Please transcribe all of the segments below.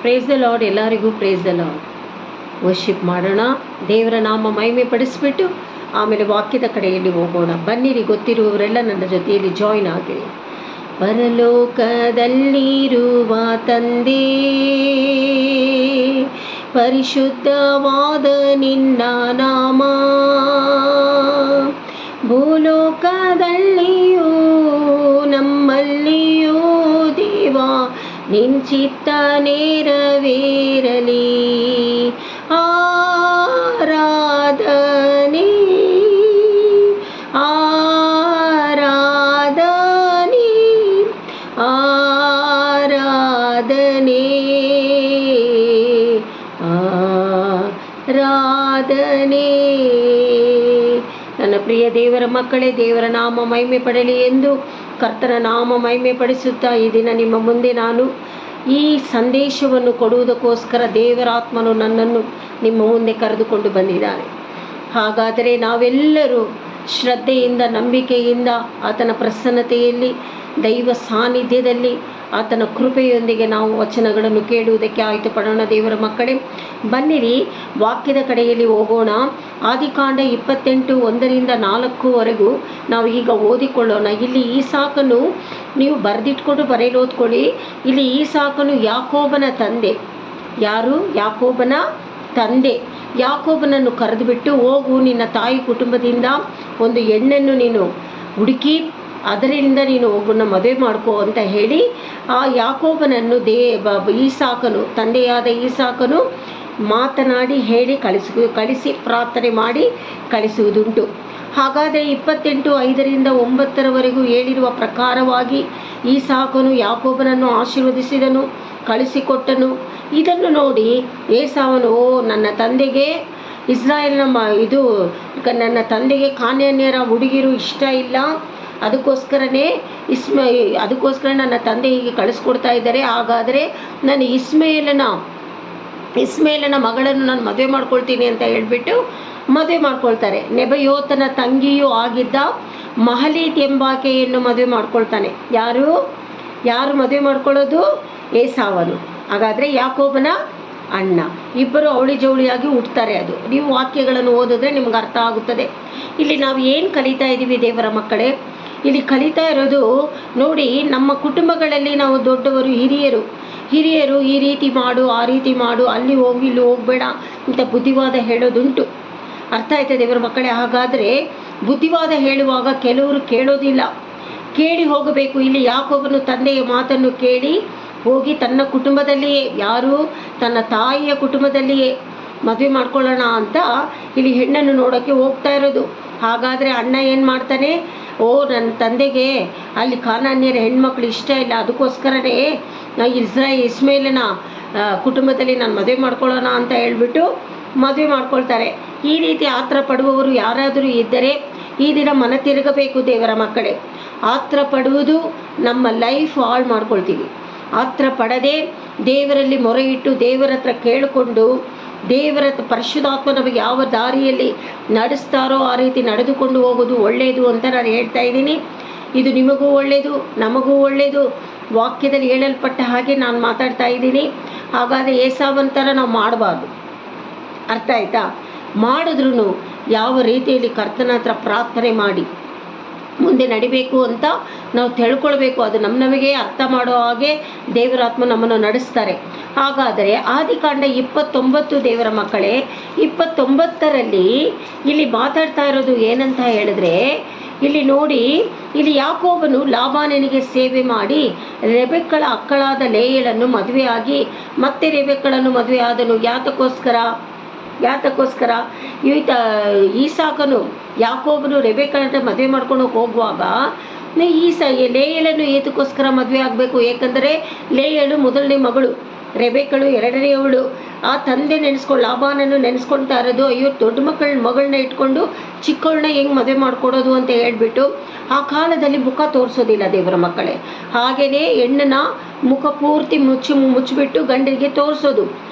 Praise the lord. ಎಲ್ಲರಿಗೂ praise the lord. Worship ಮಾಡೋಣ, ದೇವರ ನಾಮ ಮಹಿಮೆ ಪಡಿಸ್ಬಿಟ್ಟು ಆಮೇಲೆ ವಾಕ್ಯದ ಕಡೆಯಲ್ಲಿ ಹೋಗೋಣ. ಬನ್ನಿರಿ, ಗೊತ್ತಿರುವವರೆಲ್ಲ ನನ್ನ ಜೊತೆಯಲ್ಲಿ ಜಾಯಿನ್ ಆಗಿರಿ. ಪರಲೋಕದಲ್ಲಿರುವ ತಂದೆ, ಪರಿಶುದ್ಧವಾದ ನಿನ್ನ ನಾಮ, ಭೂಲೋಕದಲ್ಲಿಯೂ ನಮ್ಮಲ್ಲಿಯೂ ದೇವ ನಿನ್ನ ಚಿತ್ತ ನೆರವೇರಲಿ. ಆರಾಧನೆ ಆರಾಧನೆ ಆರಾಧನೆ ಆರಾಧನೆ. ನನ್ನ ಪ್ರಿಯ ದೇವರ ಮಕ್ಕಳೇ, ದೇವರ ನಾಮ ಮಹಿಮೆ ಪಡಲಿ ಎಂದು ಕರ್ತನ ನಾಮ ಮಹಿಮೆ ಪಡಿಸುತ್ತಾ ಈ ದಿನ ನಿಮ್ಮ ಮುಂದೆ ನಾನು ಈ ಸಂದೇಶವನ್ನು ಕೊಡುವುದಕ್ಕೋಸ್ಕರ ದೇವರಾತ್ಮನು ನನ್ನನ್ನು ನಿಮ್ಮ ಮುಂದೆ ಕರೆದುಕೊಂಡು ಬಂದಿದ್ದಾನೆ. ಹಾಗಾದರೆ ನಾವೆಲ್ಲರೂ ಶ್ರದ್ಧೆಯಿಂದ, ನಂಬಿಕೆಯಿಂದ, ಆತನ ಪ್ರಸನ್ನತೆಯಲ್ಲಿ, ದೈವ ಸಾನ್ನಿಧ್ಯದಲ್ಲಿ, ಆತನ ಕೃಪೆಯೊಂದಿಗೆ ನಾವು ವಚನಗಳನ್ನು ಕೇಳುವುದಕ್ಕೆ ಆಯ್ತು ಪಡೋಣ. ದೇವರ ಮಕ್ಕಳೇ, ಬನ್ನಿರಿ, ವಾಕ್ಯದ ಕಡೆಯಲ್ಲಿ ಹೋಗೋಣ. ಆದಿಕಾಂಡ 28:1-4 ನಾವು ಈಗ ಓದಿಕೊಳ್ಳೋಣ. ಇಲ್ಲಿ ಈಸಾಕನು, ನೀವು ಬರೆದಿಟ್ಕೊಂಡು ಬರೆಯಲು ಓದ್ಕೊಳ್ಳಿ. ಇಲ್ಲಿ ಈಸಾಕನು ಯಾಕೋಬನ ತಂದೆ. ಯಾರು? ಯಾಕೋಬನ ತಂದೆ. ಯಾಕೋಬನನ್ನು ಕರೆದುಬಿಟ್ಟು, ಹೋಗು, ನಿನ್ನ ತಾಯಿ ಕುಟುಂಬದಿಂದ ಒಂದು ಹೆಣ್ಣನ್ನು ನೀನು ಹುಡುಕಿ ಅದರಿಂದ ನೀನು ಒಬ್ಬನ ಮದುವೆ ಮಾಡ್ಕೋ ಅಂತ ಹೇಳಿ ಆ ಯಾಕೋಬನನ್ನು ಈಸಾಕನು, ತಂದೆಯಾದ ಈಸಾಕನು ಮಾತನಾಡಿ ಹೇಳಿ ಕಳಿಸಿ ಪ್ರಾರ್ಥನೆ ಮಾಡಿ ಕಳಿಸುವುದುಂಟು. ಹಾಗಾದರೆ 28:5-9 ಹೇಳಿರುವ ಪ್ರಕಾರವಾಗಿ ಈಸಾಕನು ಯಾಕೋಬನನ್ನು ಆಶೀರ್ವದಿಸಿದನು, ಕಳಿಸಿಕೊಟ್ಟನು. ಇದನ್ನು ನೋಡಿ ಏಸಾವನು, ನನ್ನ ತಂದೆಗೆ ಇಸ್ರಾಯೇಲ್ನ ನನ್ನ ತಂದೆಗೆ ಕಾನಾನ್ಯರ ಹುಡುಗಿರು ಇಷ್ಟ ಇಲ್ಲ, ಅದಕ್ಕೋಸ್ಕರ ನನ್ನ ತಂದೆ ಹೀಗೆ ಕಳಿಸ್ಕೊಡ್ತಾ ಇದ್ದಾರೆ. ಹಾಗಾದರೆ ನಾನು ಇಸ್ಮೇಲನ ಮಗಳನ್ನು ನಾನು ಮದುವೆ ಮಾಡ್ಕೊಳ್ತೀನಿ ಅಂತ ಹೇಳ್ಬಿಟ್ಟು ಮದುವೆ ಮಾಡ್ಕೊಳ್ತಾರೆ. ನೆಬಯೋತನ ತಂಗಿಯೂ ಆಗಿದ್ದ ಮಹಲೀತ್ ಎಂಬಾಕೆಯನ್ನು ಮದುವೆ ಮಾಡ್ಕೊಳ್ತಾನೆ. ಯಾರು ಮದುವೆ ಮಾಡ್ಕೊಳ್ಳೋದು? ಏಸಾವನು. ಹಾಗಾದರೆ ಯಾಕೋಬನ ಅಣ್ಣ. ಇಬ್ಬರು ಅವಳಿ ಜವಳಿಯಾಗಿ ಹುಟ್ಟುತ್ತಾರೆ. ಅದು ನೀವು ವಾಕ್ಯಗಳನ್ನು ಓದಿದ್ರೆ ನಿಮ್ಗೆ ಅರ್ಥ ಆಗುತ್ತದೆ. ಇಲ್ಲಿ ನಾವು ಏನು ಕಲಿತಾ ಇದ್ದೀವಿ ದೇವರ ಮಕ್ಕಳೇ? ಇಲ್ಲಿ ಕಲಿತಾ ಇರೋದು ನೋಡಿ, ನಮ್ಮ ಕುಟುಂಬಗಳಲ್ಲಿ ನಾವು ದೊಡ್ಡವರು, ಹಿರಿಯರು ಈ ರೀತಿ ಮಾಡು, ಆ ರೀತಿ ಮಾಡು, ಅಲ್ಲಿ ಹೋಗಿ ಇಲ್ಲಿ ಹೋಗಬೇಡ ಅಂತ ಬುದ್ಧಿವಾದ ಹೇಳೋದುಂಟು. ಅರ್ಥ ಆಯ್ತಾ ದೇವರ ಮಕ್ಕಳೇ? ಹಾಗಾದರೆ ಬುದ್ಧಿವಾದ ಹೇಳುವಾಗ ಕೆಲವರು ಕೇಳೋದಿಲ್ಲ, ಕೇಳಿ ಹೋಗಬೇಕು. ಇಲ್ಲಿ ಯಾಕೋಬನು ತಂದೆಯ ಮಾತನ್ನು ಕೇಳಿ ಹೋಗಿ ತನ್ನ ಕುಟುಂಬದಲ್ಲಿಯೇ, ತನ್ನ ತಾಯಿಯ ಕುಟುಂಬದಲ್ಲಿಯೇ ಮದುವೆ ಮಾಡ್ಕೊಳ್ಳೋಣ ಅಂತ ಇಲ್ಲಿ ಹೆಣ್ಣನ್ನು ನೋಡೋಕ್ಕೆ ಹೋಗ್ತಾ ಇರೋದು. ಹಾಗಾದರೆ ಅಣ್ಣ ಏನು ಮಾಡ್ತಾನೆ? ನನ್ನ ತಂದೆಗೆ ಅಲ್ಲಿ ಕಾನಾನ್ಯರ ಹೆಣ್ಮಕ್ಳು ಇಷ್ಟ ಇಲ್ಲ, ಅದಕ್ಕೋಸ್ಕರನೇ ಇಸ್ಮೇಲನ ಕುಟುಂಬದಲ್ಲಿ ನಾನು ಮದುವೆ ಮಾಡ್ಕೊಳ್ಳೋಣ ಅಂತ ಹೇಳ್ಬಿಟ್ಟು ಮದುವೆ ಮಾಡ್ಕೊಳ್ತಾರೆ. ಈ ರೀತಿ ಆತ್ರ ಪಡುವವರು ಯಾರಾದರೂ ಇದ್ದರೆ ಈ ದಿನ ಮನ ತಿರುಗಬೇಕು ದೇವರ ಮಕ್ಕಳೇ. ಆತ್ರ ಪಡುವುದು ನಮ್ಮ ಲೈಫ್ ಹಾಳು ಮಾಡ್ಕೊಳ್ತೀವಿ. ಆತ್ರ ಪಡದೆ ದೇವರಲ್ಲಿ ಮೊರೆ ಇಟ್ಟು ದೇವರ ಹತ್ರ ಕೇಳಿಕೊಂಡು ದೇವರ ಪರಿಶುದ್ಧಾತ್ಮ ನಮಗೆ ಯಾವ ದಾರಿಯಲ್ಲಿ ನಡೆಸ್ತಾರೋ ಆ ರೀತಿ ನಡೆದುಕೊಂಡು ಹೋಗೋದು ಒಳ್ಳೆಯದು ಅಂತ ನಾನು ಹೇಳ್ತಾ ಇದ್ದೀನಿ. ಇದು ನಿಮಗೂ ಒಳ್ಳೆಯದು, ನಮಗೂ ಒಳ್ಳೆಯದು. ವಾಕ್ಯದಲ್ಲಿ ಹೇಳಲ್ಪಟ್ಟ ಹಾಗೆ ನಾನು ಮಾತಾಡ್ತಾ ಇದ್ದೀನಿ. ಹಾಗಾದರೆ ಏಸಾವಂತರ ನಾವು ಮಾಡಬಾರ್ದು. ಅರ್ಥ ಆಯ್ತಾ? ಮಾಡಿದ್ರೂ ಯಾವ ರೀತಿಯಲ್ಲಿ ಕರ್ತನ ಹತ್ರ ಪ್ರಾರ್ಥನೆ ಮಾಡಿ ಮುಂದೆ ನಡಿಬೇಕು ಅಂತ ನಾವು ತಿಳ್ಕೊಳ್ಬೇಕು. ಅದು ನಮಗೆ ಅರ್ಥ ಮಾಡೋ ಹಾಗೆ ದೇವರಾತ್ಮ ನಮ್ಮನ್ನು ನಡೆಸ್ತಾರೆ. ಹಾಗಾದರೆ ಆದಿಕಾಂಡ 29 ದೇವರ ಮಕ್ಕಳೇ, 29ರಲ್ಲಿ ಇಲ್ಲಿ ಮಾತಾಡ್ತಾ ಇರೋದು ಏನಂತ ಹೇಳಿದ್ರೆ, ಇಲ್ಲಿ ನೋಡಿ, ಇಲ್ಲಿ ಯಾಕೋಬನು ಲಾಬಾನನಿಗೆ ಸೇವೆ ಮಾಡಿ ರೆಬೆಕ್ಕಳ ಅಕ್ಕಳಾದ ಲೇಯಳನ್ನು ಮದುವೆಯಾಗಿ ಮತ್ತೆ ರೆಬೆಕ್ಕಳನ್ನು ಮದುವೆ ಆದನು. ಯಾತಕ್ಕೋಸ್ಕರ ಈಸಾಕನು ಯಾಕೋಬನು ರೆಬೆಕ್ಕಳನ್ನು ಮದುವೆ ಮಾಡ್ಕೊಂಡು ಹೋಗುವಾಗ ಲೇಯಳನ್ನು ಏತಕ್ಕೋಸ್ಕರ ಮದುವೆ ಆಗಬೇಕು? ಏಕೆಂದರೆ ಲೇಯಳು ಮೊದಲನೇ ಮಗಳು, ರೆಬೆಕ್ಕಳು ಎರಡನೆಯವಳು. ಆ ತಂದೆ ಲಾಬಾನನ್ನು ನೆನೆಸ್ಕೊಳ್ತಾ ಇರೋದು, ಅಯ್ಯೋ ದೊಡ್ಡ ಮಗಳನ್ನ ಇಟ್ಕೊಂಡು ಚಿಕ್ಕವಳನ್ನ ಹೆಂಗೆ ಮದುವೆ ಮಾಡ್ಕೊಡೋದು ಅಂತ ಹೇಳ್ಬಿಟ್ಟು ಆ ಕಾಲದಲ್ಲಿ ಮುಖ ತೋರಿಸೋದಿಲ್ಲ ದೇವರ ಮಕ್ಕಳೇ. ಹಾಗೆಯೇ ಹೆಣ್ಣನ್ನ ಮುಖ ಪೂರ್ತಿ ಮುಚ್ಚಿಬಿಟ್ಟು ಗಂಡನಿಗೆ ತೋರಿಸೋದು.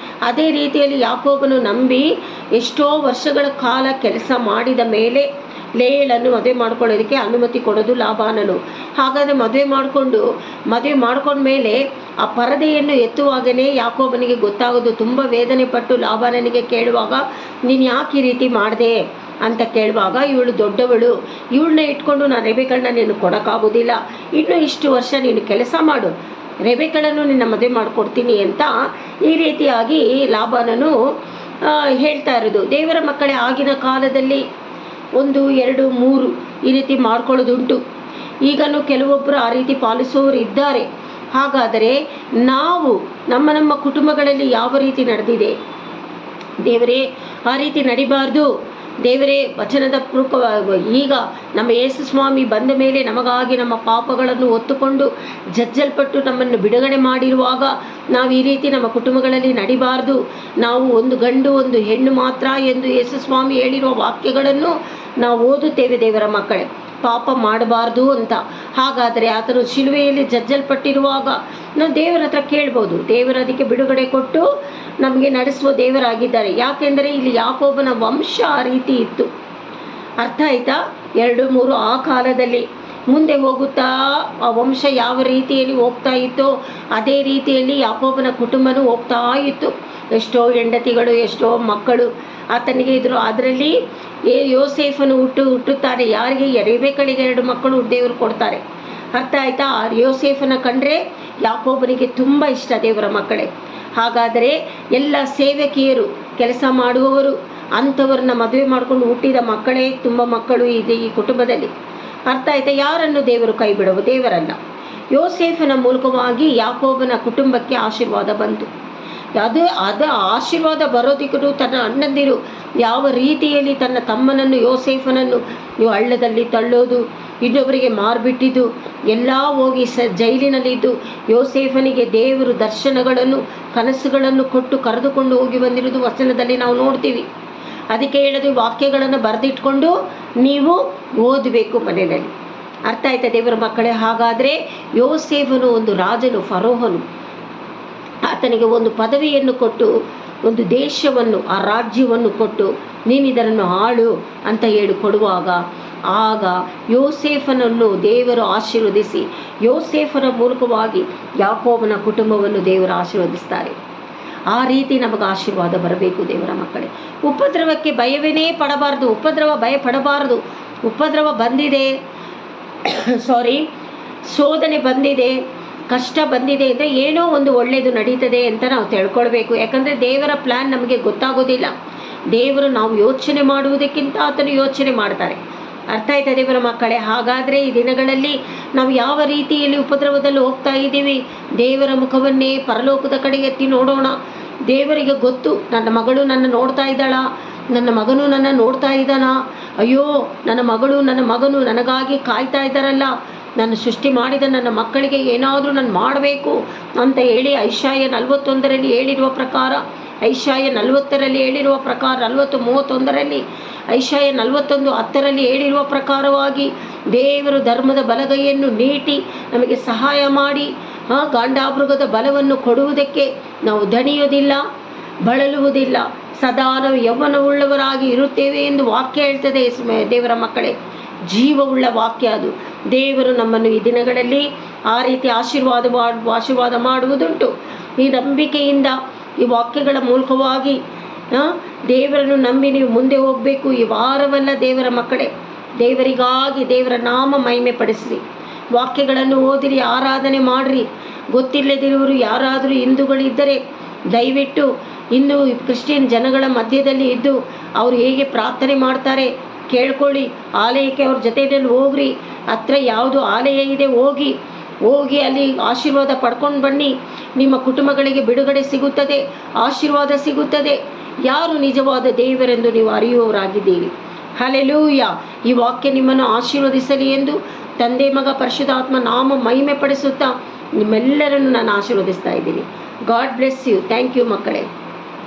ಅದೇ ರೀತಿಯಲ್ಲಿ ಯಾಕೋಬನು ನಂಬಿ ಎಷ್ಟೋ ವರ್ಷಗಳ ಕಾಲ ಕೆಲಸ ಮಾಡಿದ ಮೇಲೆ ಲೇಯಳನ್ನು ಮದುವೆ ಮಾಡ್ಕೊಳ್ಳೋದಕ್ಕೆ ಅನುಮತಿ ಕೊಡೋದು ಲಾಬಾನನು. ಹಾಗಾದರೆ ಮದುವೆ ಮಾಡ್ಕೊಂಡ್ಮೇಲೆ ಆ ಪರದೆಯನ್ನು ಎತ್ತುವಾಗಲೇ ಯಾಕೋಬನಿಗೆ ಗೊತ್ತಾಗೋದು. ತುಂಬ ವೇದನೆ ಪಟ್ಟು ಲಾಬಾನನಿಗೆ ಕೇಳುವಾಗ, ನೀನು ಯಾಕೆ ಈ ರೀತಿ ಮಾಡಿದೆ ಅಂತ ಕೇಳುವಾಗ, ಇವಳು ದೊಡ್ಡವಳು, ಇವಳನ್ನ ಇಟ್ಕೊಂಡು ನಾನು ರೆಬೆಕ್ಕಳನ್ನ ನೀನು ಕೊಡೋಕ್ಕಾಗೋದಿಲ್ಲ, ಇನ್ನೂ ಇಷ್ಟು ವರ್ಷ ನೀನು ಕೆಲಸ ಮಾಡು, ರೆಬೆಕ್ಕಳನ್ನು ನಿನ್ನ ಮದುವೆ ಮಾಡಿಕೊಡ್ತೀನಿ ಅಂತ ಈ ರೀತಿಯಾಗಿ ಲಾಬಾನನು ಹೇಳ್ತಾ ಇರೋದು. ದೇವರ ಮಕ್ಕಳೇ, ಆಗಿನ ಕಾಲದಲ್ಲಿ 1, 2, 3 ಈ ರೀತಿ ಮಾಡ್ಕೊಳ್ಳೋದುಂಟು. ಈಗಲೂ ಕೆಲವೊಬ್ಬರು ಆ ರೀತಿ ಪಾಲಿಸುವವರು ಇದ್ದಾರೆ. ಹಾಗಾದರೆ ನಾವು ನಮ್ಮ ಕುಟುಂಬಗಳಲ್ಲಿ ಯಾವ ರೀತಿ ನಡೆದಿದೆ? ದೇವರೇ, ಆ ರೀತಿ ನಡಿಬಾರ್ದು ದೇವರೇ. ವಚನದ ಈಗ ನಮ್ಮ ಯೇಸು ಸ್ವಾಮಿ ಬಂದ ಮೇಲೆ ನಮಗಾಗಿ ನಮ್ಮ ಪಾಪಗಳನ್ನು ಹೊತ್ತುಕೊಂಡು ಜಜ್ಜಲ್ಪಟ್ಟು ನಮ್ಮನ್ನು ಬಿಡುಗಡೆ ಮಾಡಿರುವಾಗ ನಾವು ಈ ರೀತಿ ನಮ್ಮ ಕುಟುಂಬಗಳಲ್ಲಿ ನಡಿಬಾರ್ದು. ನಾವು ಒಂದು ಗಂಡು ಒಂದು ಹೆಣ್ಣು ಮಾತ್ರ ಎಂದು ಯೇಸು ಸ್ವಾಮಿ ಹೇಳಿರುವ ವಾಕ್ಯಗಳನ್ನು ನಾವು ಓದುತ್ತೇವೆ ದೇವರ ಮಕ್ಕಳೇ, ಪಾಪ ಮಾಡಬಾರ್ದು ಅಂತ. ಹಾಗಾದರೆ ಆತನು ಶಿಲುವೆಯಲ್ಲಿ ಜಜ್ಜಲ್ಪಟ್ಟಿರುವಾಗ ನಾವು ದೇವರ ಹತ್ರ ಕೇಳ್ಬೋದು. ದೇವರ ಅದಕ್ಕೆ ಬಿಡುಗಡೆ ಕೊಟ್ಟು ನಮಗೆ ನಡೆಸುವ ದೇವರಾಗಿದ್ದಾರೆ. ಯಾಕೆಂದರೆ ಇಲ್ಲಿ ಯಾಕೋಬನ ವಂಶ ಆ ರೀತಿ ಇತ್ತು. ಅರ್ಥ ಆಯ್ತಾ? 2, 3 ಆ ಕಾಲದಲ್ಲಿ ಮುಂದೆ ಹೋಗುತ್ತಾ ಆ ವಂಶ ಯಾವ ರೀತಿಯಲ್ಲಿ ಹೋಗ್ತಾ ಇತ್ತೋ ಅದೇ ರೀತಿಯಲ್ಲಿ ಯಾಕೋಬನ ಕುಟುಂಬನೂ ಹೋಗ್ತಾ ಇತ್ತು. ಎಷ್ಟೋ ಹೆಂಡತಿಗಳು, ಎಷ್ಟೋ ಮಕ್ಕಳು ಆತನಿಗೆ ಇದ್ದರು. ಅದರಲ್ಲಿ ಯೋಸೇಫನು ಹುಟ್ಟುತ್ತಾರೆ. ಯಾರಿಗೆ? ರೆಬೆಕ್ಕಳಿಗೆ 2 ಮಕ್ಕಳು ದೇವರು ಕೊಡ್ತಾರೆ. ಅರ್ಥ ಆಯ್ತಾ? ಯೋಸೇಫನ ಕಂಡ್ರೆ ಯಾಕೋಬನಿಗೆ ತುಂಬ ಇಷ್ಟ ದೇವರ ಮಕ್ಕಳೇ. ಹಾಗಾದರೆ ಎಲ್ಲ ಸೇವಕಿಯರು, ಕೆಲಸ ಮಾಡುವವರು, ಅಂಥವ್ರನ್ನ ಮದುವೆ ಮಾಡಿಕೊಂಡು ಹುಟ್ಟಿದ ಮಕ್ಕಳೇ ತುಂಬ ಮಕ್ಕಳು ಇದೆ ಈ ಕುಟುಂಬದಲ್ಲಿ. ಅರ್ಥ ಆಯ್ತಾ? ಯಾರನ್ನು ದೇವರು ಕೈ ಬಿಡುವ ದೇವರಲ್ಲ. ಯೋಸೇಫನ ಮೂಲಕವಾಗಿ ಯಾಕೋಬನ ಕುಟುಂಬಕ್ಕೆ ಆಶೀರ್ವಾದ ಬಂತು. ಅದು ಆಶೀರ್ವಾದ ಬರೋದಕ್ಕೂ ತನ್ನ ಅಣ್ಣಂದಿರು ಯಾವ ರೀತಿಯಲ್ಲಿ ತನ್ನ ತಮ್ಮನನ್ನು ಯೋಸೇಫನನ್ನು ನೀವು ಹಳ್ಳದಲ್ಲಿ ತಳ್ಳೋದು, ಇನ್ನೊಬ್ಬರಿಗೆ ಮಾರ್ಬಿಟ್ಟಿದ್ದು ಎಲ್ಲ ಹೋಗಿ ಜೈಲಿನಲ್ಲಿದ್ದು ಯೋಸೇಫನಿಗೆ ದೇವರು ದರ್ಶನಗಳನ್ನು ಕನಸುಗಳನ್ನು ಕೊಟ್ಟು ಕರೆದುಕೊಂಡು ಹೋಗಿ ಬಂದಿರೋದು ವಚನದಲ್ಲಿ ನಾವು ನೋಡ್ತೀವಿ. ಅದಕ್ಕೆ ಹೇಳೋದು, ವಾಕ್ಯಗಳನ್ನು ಬರೆದಿಟ್ಕೊಂಡು ನೀವು ಓದಬೇಕು ಮನೆಯಲ್ಲಿ. ಅರ್ಥ ಆಯ್ತಾ ದೇವರ ಮಕ್ಕಳೇ? ಹಾಗಾದರೆ ಯೋಸೇಫನು ಒಂದು ರಾಜನು, ಫರೋಹನು, ಆತನಿಗೆ ಒಂದು ಪದವಿಯನ್ನು ಕೊಟ್ಟು ಒಂದು ದೇಶವನ್ನು, ಆ ರಾಜ್ಯವನ್ನು ಕೊಟ್ಟು ನೀನು ಇದನ್ನು ಆಳು ಅಂತ ಹೇಳಿ ಕೊಡುವಾಗ ಆಗ ಯೋಸೇಫನನ್ನು ದೇವರು ಆಶೀರ್ವದಿಸಿ ಯೋಸೇಫನ ಮೂಲಕವಾಗಿ ಯಾಕೋಬನ ಕುಟುಂಬವನ್ನು ದೇವರು ಆಶೀರ್ವದಿಸ್ತಾರೆ. ಆ ರೀತಿ ನಮಗೆ ಆಶೀರ್ವಾದ ಬರಬೇಕು ದೇವರ ಮಕ್ಕಳೇ. ಉಪದ್ರವಕ್ಕೆ ಭಯವೇ ಪಡಬಾರ್ದು. ಭಯ ಪಡಬಾರ್ದು. ಉಪದ್ರವ ಬಂದಿದೆ, ಶೋಧನೆ ಬಂದಿದೆ, ಕಷ್ಟ ಬಂದಿದೆ ಅಂದರೆ ಏನೋ ಒಂದು ಒಳ್ಳೆಯದು ನಡೀತದೆ ಅಂತ ನಾವು ತಿಳ್ಕೊಳ್ಬೇಕು. ಯಾಕಂದರೆ ದೇವರ ಪ್ಲ್ಯಾನ್ ನಮಗೆ ಗೊತ್ತಾಗೋದಿಲ್ಲ. ದೇವರು ನಾವು ಯೋಚನೆ ಮಾಡುವುದಕ್ಕಿಂತ ಆತನು ಯೋಚನೆ ಮಾಡ್ತಾರೆ. ಅರ್ಥ ಆಯ್ತಾ ದೇವರ ಮಕ್ಕಳೇ? ಹಾಗಾದರೆ ಈ ದಿನಗಳಲ್ಲಿ ನಾವು ಯಾವ ರೀತಿಯಲ್ಲಿ ಉಪದ್ರವದಲ್ಲಿ ಹೋಗ್ತಾ ಇದ್ದೀವಿ? ದೇವರ ಮುಖವನ್ನೇ ಪರಲೋಕದ ಕಡೆಗೆ ಎತ್ತಿ ನೋಡೋಣ. ದೇವರಿಗೆ ಗೊತ್ತು, ನನ್ನ ಮಗಳು ನನ್ನ ನೋಡ್ತಾ ಇದ್ದಾಳಾ, ನನ್ನ ಮಗನು ನನ್ನ ನೋಡ್ತಾ ಇದ್ದಾನಾ, ಅಯ್ಯೋ ನನ್ನ ಮಗಳು ನನ್ನ ಮಗನು ನನಗಾಗಿ ಕಾಯ್ತಾ ಇದ್ದಾರಲ್ಲ, ನಾನು ಸೃಷ್ಟಿ ಮಾಡಿದ ನನ್ನ ಮಕ್ಕಳಿಗೆ ಏನಾದರೂ ನಾನು ಮಾಡಬೇಕು ಅಂತ ಹೇಳಿ ಐಶಾಯ 41ರಲ್ಲಿ ಹೇಳಿರುವ ಪ್ರಕಾರ, ಐಶಾಯ 40ರಲ್ಲಿ ಹೇಳಿರುವ ಪ್ರಕಾರ, 40:31ರಲ್ಲಿ, ಐಶಾಯ 41:10ರಲ್ಲಿ ಹೇಳಿರುವ ಪ್ರಕಾರವಾಗಿ ದೇವರು ಧರ್ಮದ ಬಲಗೈಯನ್ನು ನೀಟಿ ನಮಗೆ ಸಹಾಯ ಮಾಡಿ ಗಾಂಡಾಮೃಗದ ಬಲವನ್ನು ಕೊಡುವುದಕ್ಕೆ ನಾವು ದಣಿಯೋದಿಲ್ಲ, ಬಳಲುವುದಿಲ್ಲ, ಸದಾ ನಾವು ಯೌವನವುಳ್ಳವರಾಗಿ ಇರುತ್ತೇವೆ ಎಂದು ವಾಕ್ಯ ಹೇಳ್ತದೆ ದೇವರ ಮಕ್ಕಳೇ. ಜೀವವುಳ್ಳ ವಾಕ್ಯ ಅದು. ದೇವರು ನಮ್ಮನ್ನು ಈ ದಿನಗಳಲ್ಲಿ ಆ ರೀತಿ ಆಶೀರ್ವಾದ ಮಾಡುವುದುಂಟು. ಈ ನಂಬಿಕೆಯಿಂದ ಈ ವಾಕ್ಯಗಳ ಮೂಲಕವಾಗಿ ದೇವರನ್ನು ನಂಬಿ ನೀವು ಮುಂದೆ ಹೋಗಬೇಕು. ಈ ವಾರವಲ್ಲ ದೇವರ ಮಕ್ಕಳೇ, ದೇವರಿಗಾಗಿ ದೇವರ ನಾಮ ಮಹಿಮೆ ಪಡಿಸ್ರಿ. ವಾಕ್ಯಗಳನ್ನು ಓದಿರಿ, ಆರಾಧನೆ ಮಾಡಿರಿ. ಗೊತ್ತಿಲ್ಲದಿರುವರು ಯಾರಾದರೂ ಹಿಂದೂಗಳಿದ್ದರೆ ದಯವಿಟ್ಟು ಇನ್ನು ಕ್ರಿಶ್ಚಿಯನ್ ಜನಗಳ ಮಧ್ಯದಲ್ಲಿ ಇದ್ದು ಅವರು ಹೇಗೆ ಪ್ರಾರ್ಥನೆ ಮಾಡ್ತಾರೆ ಕೇಳ್ಕೊಳ್ಳಿ. ಆಲಯಕ್ಕೆ ಅವ್ರ ಜೊತೆಯಲ್ಲಿ ಹೋಗ್ರಿ. ಹತ್ರ ಯಾವುದು ಆಲಯ ಇದೆ ಹೋಗಿ ಅಲ್ಲಿ ಆಶೀರ್ವಾದ ಪಡ್ಕೊಂಡು ಬನ್ನಿ. ನಿಮ್ಮ ಕುಟುಂಬಗಳಿಗೆ ಬಿಡುಗಡೆ ಸಿಗುತ್ತದೆ, ಆಶೀರ್ವಾದ ಸಿಗುತ್ತದೆ. ಯಾರು ನಿಜವಾದ ದೇವರೆಂದು ನೀವು ಅರಿಯುವವರಾಗಿದ್ದೀರಿ. ಹಲ್ಲೆಲೂಯಾ. ಈ ವಾಕ್ಯ ನಿಮ್ಮನ್ನು ಆಶೀರ್ವದಿಸಲಿ ಎಂದು ತಂದೆ, ಮಗ, ಪರಿಶುದ್ಧಾತ್ಮ ನಾಮ ಮಹಿಮೆ ಪಡಿಸುತ್ತಾ ನಿಮ್ಮೆಲ್ಲರನ್ನು ನಾನು ಆಶೀರ್ವದಿಸ್ತಾ ಇದ್ದೀನಿ. God bless you. Thank you ಮಕ್ಕಳೇ.